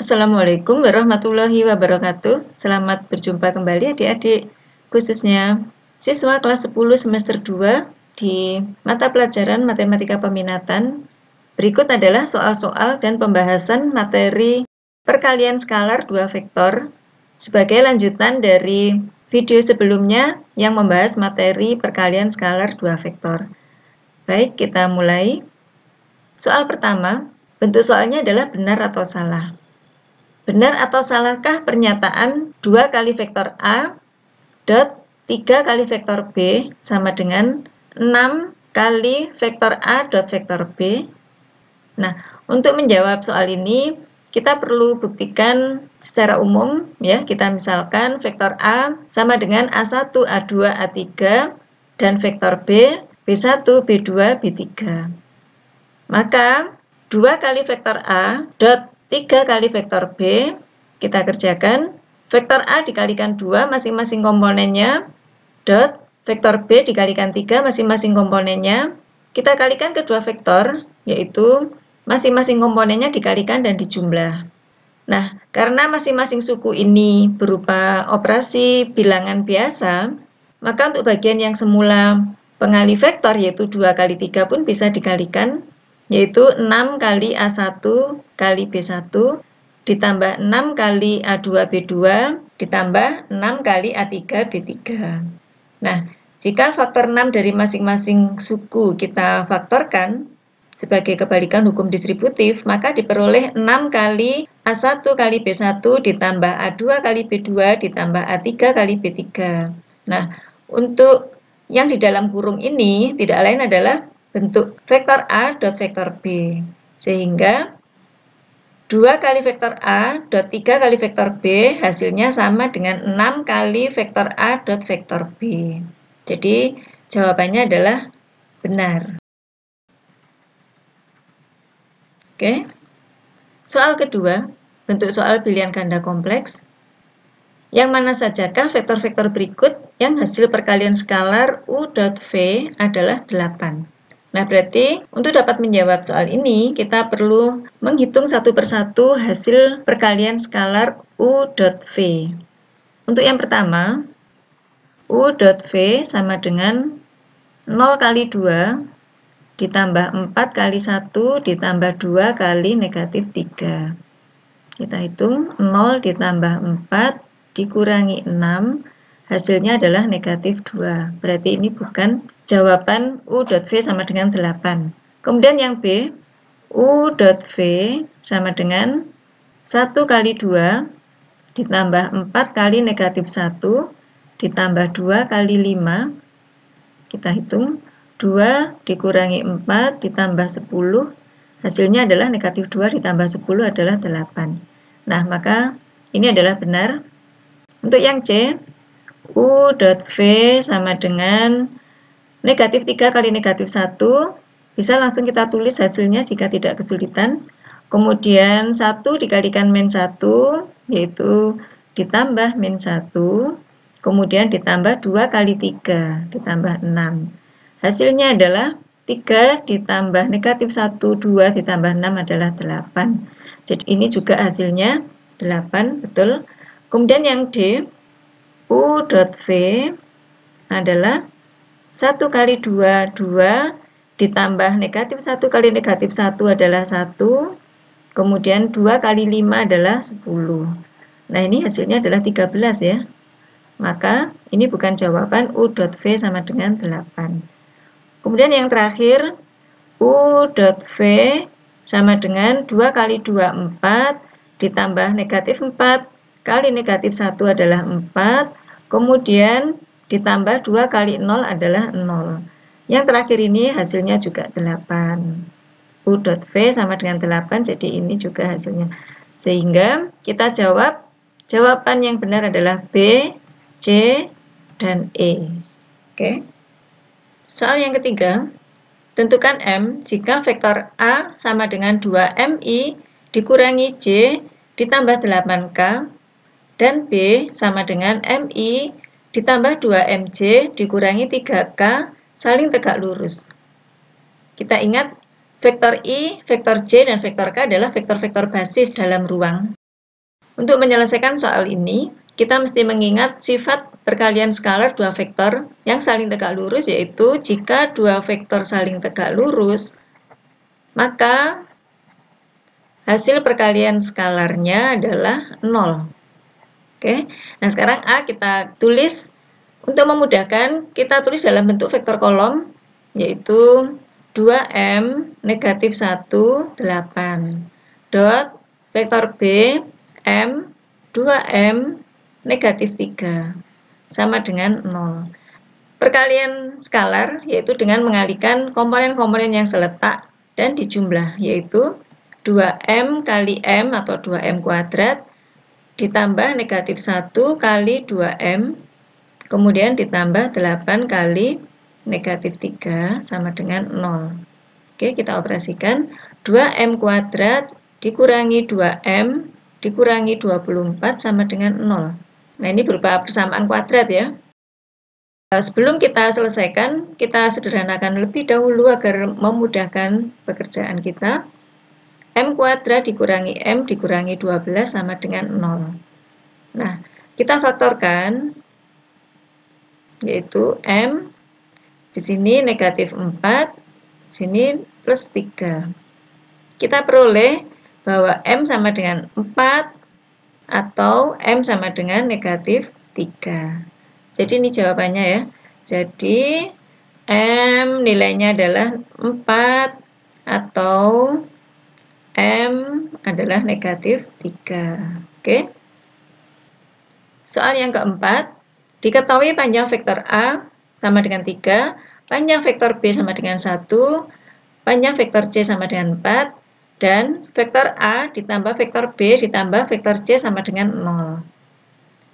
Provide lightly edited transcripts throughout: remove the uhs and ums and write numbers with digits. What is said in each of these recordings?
Assalamualaikum warahmatullahi wabarakatuh. Selamat berjumpa kembali adik-adik, khususnya siswa kelas 10 semester 2 di mata pelajaran Matematika Peminatan. Berikut adalah soal-soal dan pembahasan materi perkalian skalar 2 vektor sebagai lanjutan dari video sebelumnya yang membahas materi perkalian skalar 2 vektor. Baik, kita mulai. Soal pertama, bentuk soalnya adalah benar atau salah. Benar atau salahkah pernyataan 2 kali vektor A dot 3 kali vektor B sama dengan 6 kali vektor A dot vektor B? Nah, untuk menjawab soal ini, kita perlu buktikan secara umum, ya. Kita misalkan vektor A sama dengan A1, A2, A3, dan vektor B, B1, B2, B3. Maka, 2 kali vektor A dot 3 kali vektor B, kita kerjakan. Vektor A dikalikan 2 masing-masing komponennya, dot vektor B dikalikan 3 masing-masing komponennya. Kita kalikan kedua vektor, yaitu masing-masing komponennya dikalikan dan dijumlah. Nah, karena masing-masing suku ini berupa operasi bilangan biasa, maka untuk bagian yang semula pengali vektor, yaitu 2 kali 3 pun bisa dikalikan, yaitu 6 kali A1 kali B1 ditambah 6 kali A2 B2 ditambah 6 kali A3 B3. Nah, jika faktor 6 dari masing-masing suku kita faktorkan sebagai kebalikan hukum distributif, maka diperoleh 6 kali A1 kali B1 ditambah A2 kali B2 ditambah A3 kali B3. Nah, untuk yang di dalam kurung ini tidak lain adalah bentuk vektor A dot vektor B. Sehingga 2 kali vektor A dot 3 kali vektor B hasilnya sama dengan 6 kali vektor A dot vektor B. Jadi jawabannya adalah benar. Oke. Soal kedua, bentuk soal pilihan ganda kompleks. Yang mana sajakah vektor-vektor berikut yang hasil perkalian skalar U dot V adalah 8? Nah, berarti untuk dapat menjawab soal ini, kita perlu menghitung satu persatu hasil perkalian skalar U dot V. Untuk yang pertama, U dot V sama dengan 0 kali 2 ditambah 4 kali 1 ditambah 2 kali negatif 3. Kita hitung 0 ditambah 4 dikurangi 6, hasilnya adalah negatif 2. Berarti ini bukan jawaban U dot V sama dengan 8. Kemudian yang B, U dot V sama dengan 1 kali 2 ditambah 4 kali negatif 1 ditambah 2 kali 5. Kita hitung 2 dikurangi 4 ditambah 10. Hasilnya adalah negatif 2 ditambah 10 adalah 8. Nah, maka ini adalah benar. Untuk yang C, U dot V sama dengan negatif 3 kali negatif 1. Bisa langsung kita tulis hasilnya jika tidak kesulitan. Kemudian 1 dikalikan min 1, yaitu ditambah min 1. Kemudian ditambah 2 kali 3, ditambah 6. Hasilnya adalah 3 ditambah negatif 1, 2 ditambah 6 adalah 8. Jadi ini juga hasilnya 8, betul. Kemudian yang D, U dot V adalah 1 kali 2, 2 ditambah negatif 1 kali negatif 1 adalah 1. Kemudian 2 kali 5 adalah 10. Nah, ini hasilnya adalah 13 ya. Maka ini bukan jawaban U dot V sama dengan 8. Kemudian yang terakhir, U dot V sama dengan 2 kali 2, 4 ditambah negatif 4 kali negatif 1 adalah 4. Kemudian ditambah 2 kali 0 adalah 0. Yang terakhir ini hasilnya juga 8. U dot V sama dengan 8, jadi ini juga hasilnya. Sehingga kita jawab, jawaban yang benar adalah B, C, dan E. Oke. Soal yang ketiga, tentukan M jika vektor A sama dengan 2MI dikurangi J ditambah 8K dan B sama dengan MI ditambah 2MJ dikurangi 3K saling tegak lurus. Kita ingat, vektor I, vektor J, dan vektor K adalah vektor-vektor basis dalam ruang. Untuk menyelesaikan soal ini, kita mesti mengingat sifat perkalian skalar dua vektor yang saling tegak lurus, yaitu jika dua vektor saling tegak lurus, maka hasil perkalian skalarnya adalah 0. Oke, nah sekarang A kita tulis. Untuk memudahkan, kita tulis dalam bentuk vektor kolom, yaitu 2M negatif 1, 8. Dot vektor B, M, 2M negatif 3. Sama dengan 0. Perkalian skalar, yaitu dengan mengalihkan komponen-komponen yang seletak dan dijumlah, yaitu 2M kali M atau 2M kuadrat, ditambah negatif 1 kali 2M, kemudian ditambah 8 kali negatif 3 sama dengan 0. Oke, kita operasikan 2M kuadrat dikurangi 2M dikurangi 24 sama dengan 0. Nah, ini berupa persamaan kuadrat ya. Sebelum kita selesaikan, kita sederhanakan lebih dahulu agar memudahkan pekerjaan kita. M kuadrat dikurangi M dikurangi 12 sama dengan 0. Nah, kita faktorkan, yaitu M, di sini negatif 4, sini plus 3. Kita peroleh bahwa M sama dengan 4 atau M sama dengan negatif 3. Jadi ini jawabannya ya. Jadi M nilainya adalah 4 atau M adalah negatif 3. Oke. Soal yang keempat. Diketahui panjang vektor A sama dengan 3, panjang vektor B sama dengan 1, panjang vektor C sama dengan 4, dan vektor A ditambah vektor B ditambah vektor C sama dengan 0.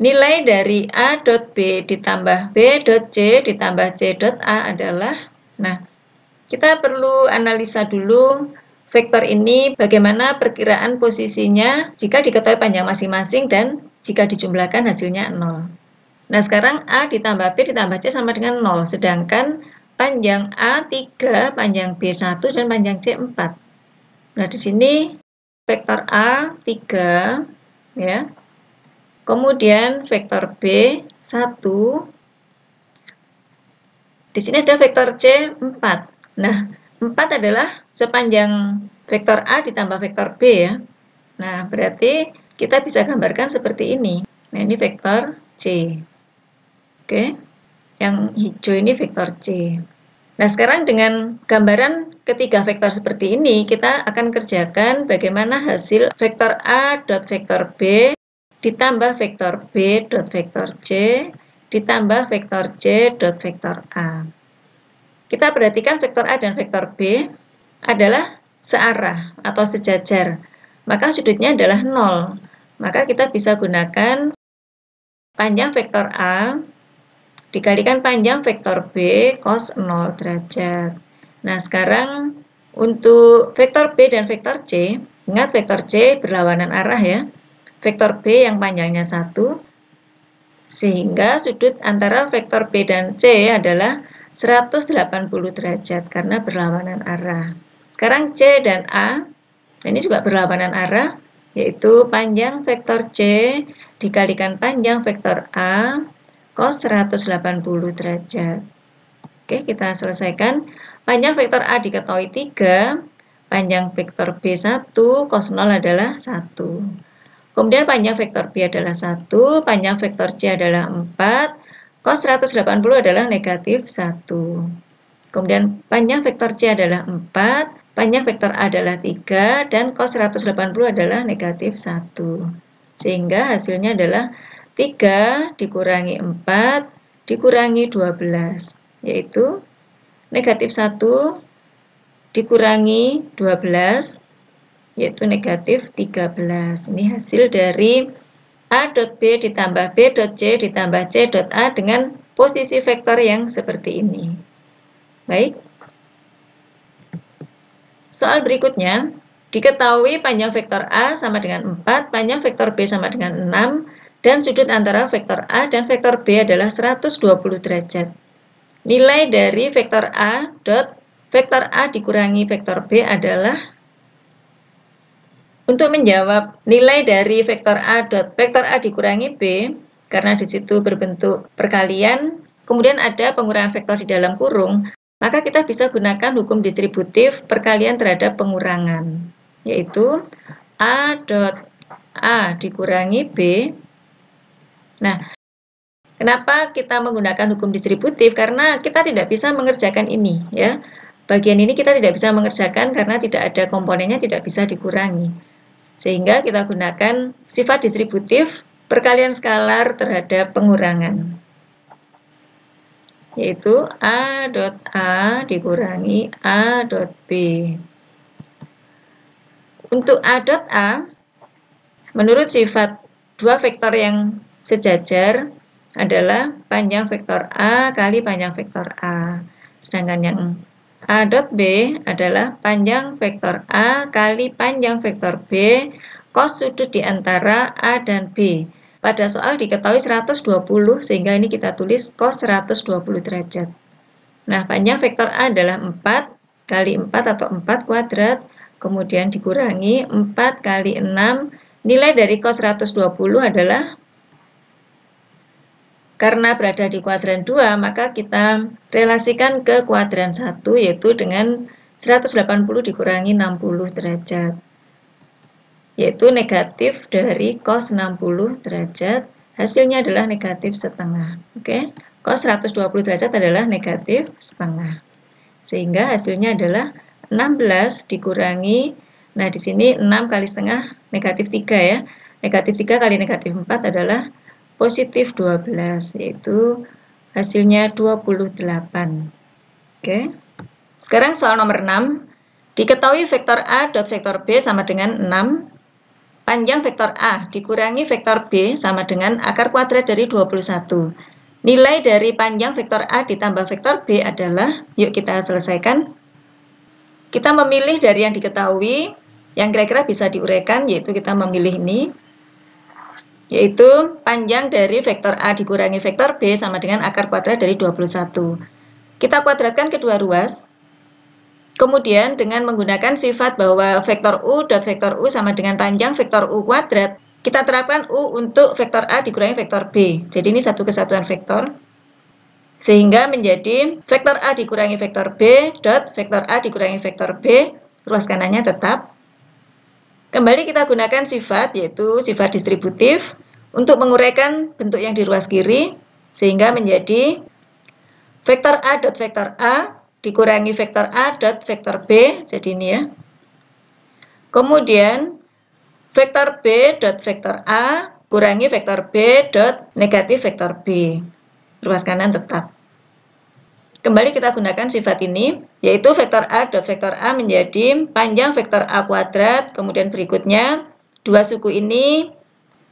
Nilai dari A dot B ditambah B dot C ditambah C dot A adalah, nah, kita perlu analisa dulu vektor ini bagaimana perkiraan posisinya jika diketahui panjang masing-masing dan jika dijumlahkan hasilnya 0. Nah, sekarang A ditambah B ditambah C sama dengan 0, sedangkan panjang A 3, panjang B 1, dan panjang C 4. Nah, di sini vektor A 3, ya. Kemudian vektor B 1. Di sini ada vektor C 4. Nah, 4 adalah sepanjang vektor A ditambah vektor B ya. Nah, berarti kita bisa gambarkan seperti ini. Nah, ini vektor C. Oke, yang hijau ini vektor C. Nah, sekarang dengan gambaran ketiga vektor seperti ini, kita akan kerjakan bagaimana hasil vektor A dot vektor B ditambah vektor B dot vektor C ditambah vektor C dot vektor A. Kita perhatikan vektor A dan vektor B adalah searah atau sejajar, maka sudutnya adalah 0. Maka kita bisa gunakan panjang vektor A dikalikan panjang vektor B cos 0 derajat. Nah, sekarang untuk vektor B dan vektor C, ingat vektor C berlawanan arah ya. Vektor B yang panjangnya 1, sehingga sudut antara vektor B dan C adalah 180 derajat karena berlawanan arah. Sekarang C dan A, ini juga berlawanan arah, yaitu panjang vektor C dikalikan panjang vektor A cos 180 derajat. Oke, kita selesaikan. Panjang vektor A diketahui 3, panjang vektor B 1, cos 0 adalah 1. Kemudian panjang vektor B adalah 1, panjang vektor C adalah 4, cos 180 adalah negatif 1. Kemudian panjang vektor C adalah 4, panjang vektor A adalah 3, dan cos 180 adalah negatif 1. Sehingga hasilnya adalah 3 dikurangi 4 dikurangi 12, yaitu negatif 1 dikurangi 12, yaitu negatif 13. Ini hasil dari A dot B ditambah B dot C ditambah C dot A dengan posisi vektor yang seperti ini. Baik. Soal berikutnya, diketahui panjang vektor A sama dengan 4, panjang vektor B sama dengan 6, dan sudut antara vektor A dan vektor B adalah 120 derajat. Nilai dari vektor A dot vektor A dikurangi vektor B adalah, Untuk menjawab nilai dari vektor A dot vektor A dikurangi B, karena di situ berbentuk perkalian, kemudian ada pengurangan vektor di dalam kurung, maka kita bisa gunakan hukum distributif perkalian terhadap pengurangan, yaitu A dot A dikurangi B. Nah, kenapa kita menggunakan hukum distributif? Karena kita tidak bisa mengerjakan ini, ya. Bagian ini kita tidak bisa mengerjakan karena tidak ada komponennya, tidak bisa dikurangi. Sehingga kita gunakan sifat distributif perkalian skalar terhadap pengurangan, yaitu A dot A dikurangi A dot B. Untuk A dot A, menurut sifat dua vektor yang sejajar adalah panjang vektor A kali panjang vektor A. Sedangkan yang A dot B adalah panjang vektor A kali panjang vektor B cos sudut di antara A dan B. Pada soal diketahui 120 sehingga ini kita tulis cos 120 derajat. Nah, panjang vektor A adalah 4 kali 4 atau 4 kuadrat, kemudian dikurangi 4 kali 6. Nilai dari cos 120 adalah, karena berada di kuadran 2, maka kita relasikan ke kuadran 1, yaitu dengan 180 dikurangi 60 derajat. Yaitu negatif dari cos 60 derajat, hasilnya adalah negatif setengah. Oke, cos 120 derajat adalah negatif setengah. Sehingga hasilnya adalah 16 dikurangi, nah di sini 6 kali setengah negatif 3 ya. Negatif 3 kali negatif 4 adalah positif 12, yaitu hasilnya 28. Oke. Sekarang soal nomor 6. Diketahui vektor A dot vektor B sama dengan 6. Panjang vektor A dikurangi vektor B sama dengan akar kuadrat dari 21. Nilai dari panjang vektor A ditambah vektor B adalah, yuk kita selesaikan. Kita memilih dari yang diketahui, yang kira-kira bisa diuraikan, yaitu kita memilih ini, yaitu panjang dari vektor A dikurangi vektor B sama dengan akar kuadrat dari 21. Kita kuadratkan kedua ruas. Kemudian dengan menggunakan sifat bahwa vektor U dot vektor U sama dengan panjang vektor U kuadrat, kita terapkan U untuk vektor A dikurangi vektor B. Jadi ini satu kesatuan vektor. Sehingga menjadi vektor A dikurangi vektor B dot vektor A dikurangi vektor B, ruas kanannya tetap. Kembali kita gunakan sifat, yaitu sifat distributif, untuk menguraikan bentuk yang di ruas kiri, sehingga menjadi vektor A dot vektor A dikurangi vektor A dot vektor B, jadi ini ya. Kemudian, vektor B dot vektor A kurangi vektor B dot negatif vektor B. Ruas kanan tetap. Kembali kita gunakan sifat ini, yaitu vektor A dot vektor A menjadi panjang vektor A kuadrat, kemudian berikutnya dua suku ini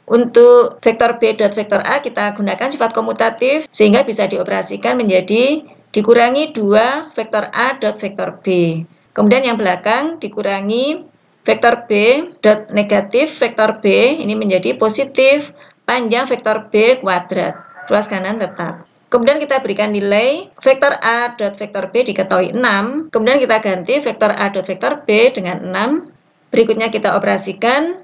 untuk vektor B dot vektor A kita gunakan sifat komutatif sehingga bisa dioperasikan menjadi dikurangi 2 vektor A dot vektor B. Kemudian yang belakang dikurangi vektor B dot negatif vektor B, ini menjadi positif panjang vektor B kuadrat. Ruas kanan tetap. Kemudian kita berikan nilai vektor A dot vektor B diketahui 6. Kemudian kita ganti vektor A dot vektor B dengan 6. Berikutnya kita operasikan.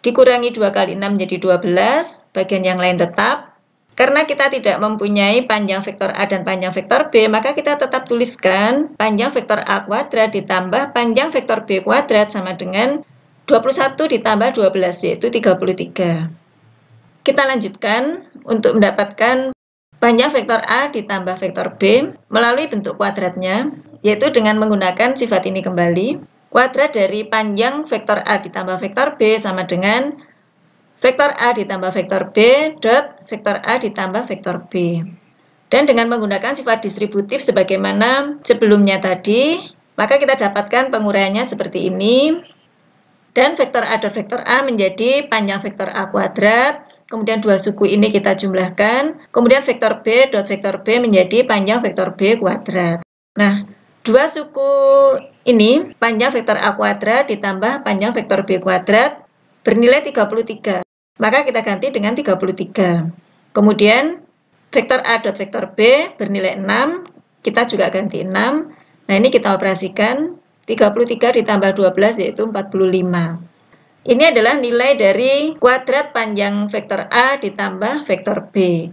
Dikurangi 2 kali 6 menjadi 12. Bagian yang lain tetap. Karena kita tidak mempunyai panjang vektor A dan panjang vektor B, maka kita tetap tuliskan panjang vektor A kuadrat ditambah panjang vektor B kuadrat sama dengan 21 ditambah 12, yaitu 33. Kita lanjutkan untuk mendapatkan panjang vektor A ditambah vektor B melalui bentuk kuadratnya, yaitu dengan menggunakan sifat ini kembali. Kuadrat dari panjang vektor A ditambah vektor B sama dengan vektor A ditambah vektor B dot vektor A ditambah vektor B. Dan dengan menggunakan sifat distributif sebagaimana sebelumnya tadi, maka kita dapatkan penguraiannya seperti ini. Dan vektor A dot vektor A menjadi panjang vektor A kuadrat. Kemudian dua suku ini kita jumlahkan. Kemudian vektor B dot vektor B menjadi panjang vektor B kuadrat. Nah, dua suku ini panjang vektor A kuadrat ditambah panjang vektor B kuadrat bernilai 33. Maka kita ganti dengan 33. Kemudian vektor A dot vektor B bernilai 6. Kita juga ganti 6. Nah, ini kita operasikan. 33 ditambah 12 yaitu 45. Ini adalah nilai dari kuadrat panjang vektor A ditambah vektor B.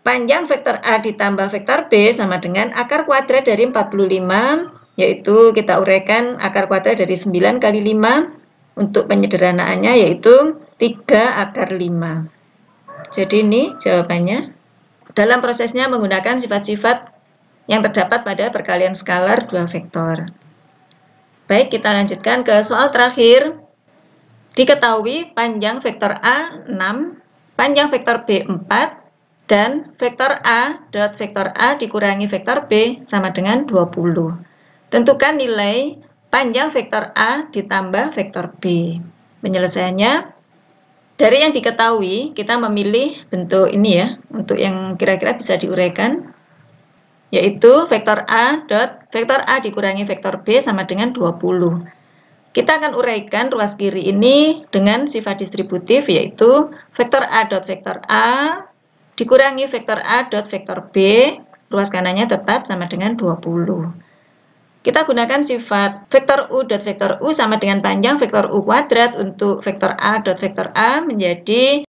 Panjang vektor A ditambah vektor B sama dengan akar kuadrat dari 45, yaitu kita uraikan akar kuadrat dari 9 kali 5. Untuk penyederhanaannya yaitu 3 akar 5. Jadi ini jawabannya. Dalam prosesnya menggunakan sifat-sifat yang terdapat pada perkalian skalar dua vektor. Baik, kita lanjutkan ke soal terakhir. Diketahui panjang vektor A 6, panjang vektor B 4, dan vektor A dot vektor A dikurangi vektor B sama dengan 20. Tentukan nilai panjang vektor A ditambah vektor B. Penyelesaiannya, dari yang diketahui, kita memilih bentuk ini ya, untuk yang kira-kira bisa diuraikan, yaitu vektor A dot vektor A dikurangi vektor B sama dengan 20. Kita akan uraikan ruas kiri ini dengan sifat distributif, yaitu vektor A dot vektor A dikurangi vektor A dot vektor B, ruas kanannya tetap sama dengan 20. Kita gunakan sifat vektor U dot vektor U sama dengan panjang vektor U kuadrat untuk vektor A dot vektor A menjadi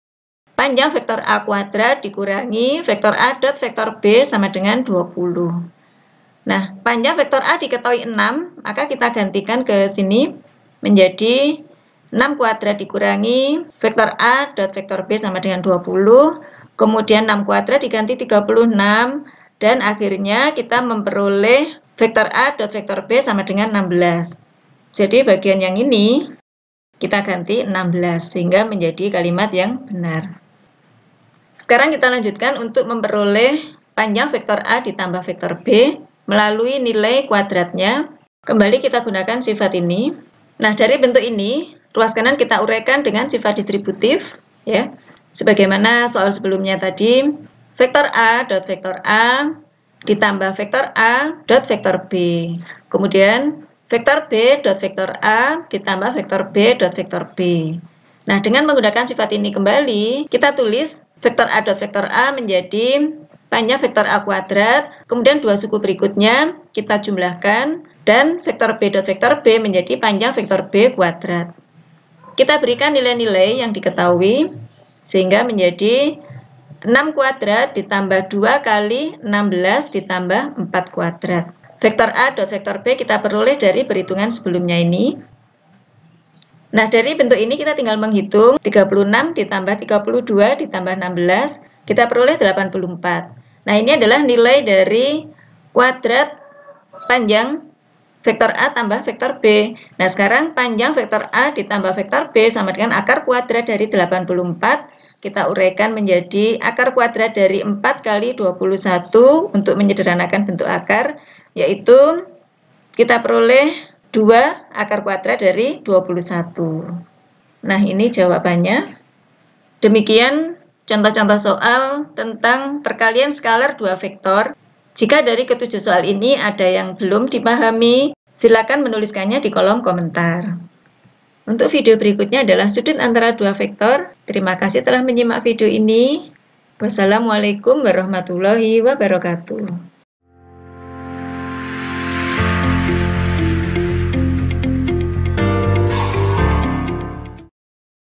panjang vektor A kuadrat dikurangi vektor A dot vektor B sama dengan 20. Nah, panjang vektor A diketahui 6, maka kita gantikan ke sini menjadi 6 kuadrat dikurangi vektor A dot vektor B sama dengan 20, kemudian 6 kuadrat diganti 36, dan akhirnya kita memperoleh vektor A dot vektor B sama dengan 16. Jadi bagian yang ini kita ganti 16 sehingga menjadi kalimat yang benar. Sekarang kita lanjutkan untuk memperoleh panjang vektor A ditambah vektor B melalui nilai kuadratnya. Kembali kita gunakan sifat ini. Nah, dari bentuk ini, ruas kanan kita uraikan dengan sifat distributif, ya. Sebagaimana soal sebelumnya tadi, vektor A dot vektor A ditambah vektor A dot vektor B. Kemudian, vektor B dot vektor A ditambah vektor B dot vektor B. Nah, dengan menggunakan sifat ini kembali, kita tulis vektor A dot vektor A menjadi panjang vektor A kuadrat, kemudian dua suku berikutnya kita jumlahkan, dan vektor B dot vektor B menjadi panjang vektor B kuadrat. Kita berikan nilai-nilai yang diketahui, sehingga menjadi 6 kuadrat ditambah 2 kali 16 ditambah 4 kuadrat. Vektor A dot vektor B kita peroleh dari perhitungan sebelumnya ini. Nah, dari bentuk ini kita tinggal menghitung 36 ditambah 32 ditambah 16, kita peroleh 84. Nah, ini adalah nilai dari kuadrat panjang vektor A tambah vektor B. Nah, sekarang panjang vektor A ditambah vektor B sama dengan akar kuadrat dari 84. Kita uraikan menjadi akar kuadrat dari 4 kali 21 untuk menyederhanakan bentuk akar, yaitu kita peroleh 2 akar kuadrat dari 21. Nah, ini jawabannya. Demikian contoh-contoh soal tentang perkalian skalar dua vektor. Jika dari ketujuh soal ini ada yang belum dipahami, silakan menuliskannya di kolom komentar. Untuk video berikutnya adalah sudut antara dua vektor. Terima kasih telah menyimak video ini. Wassalamualaikum warahmatullahi wabarakatuh.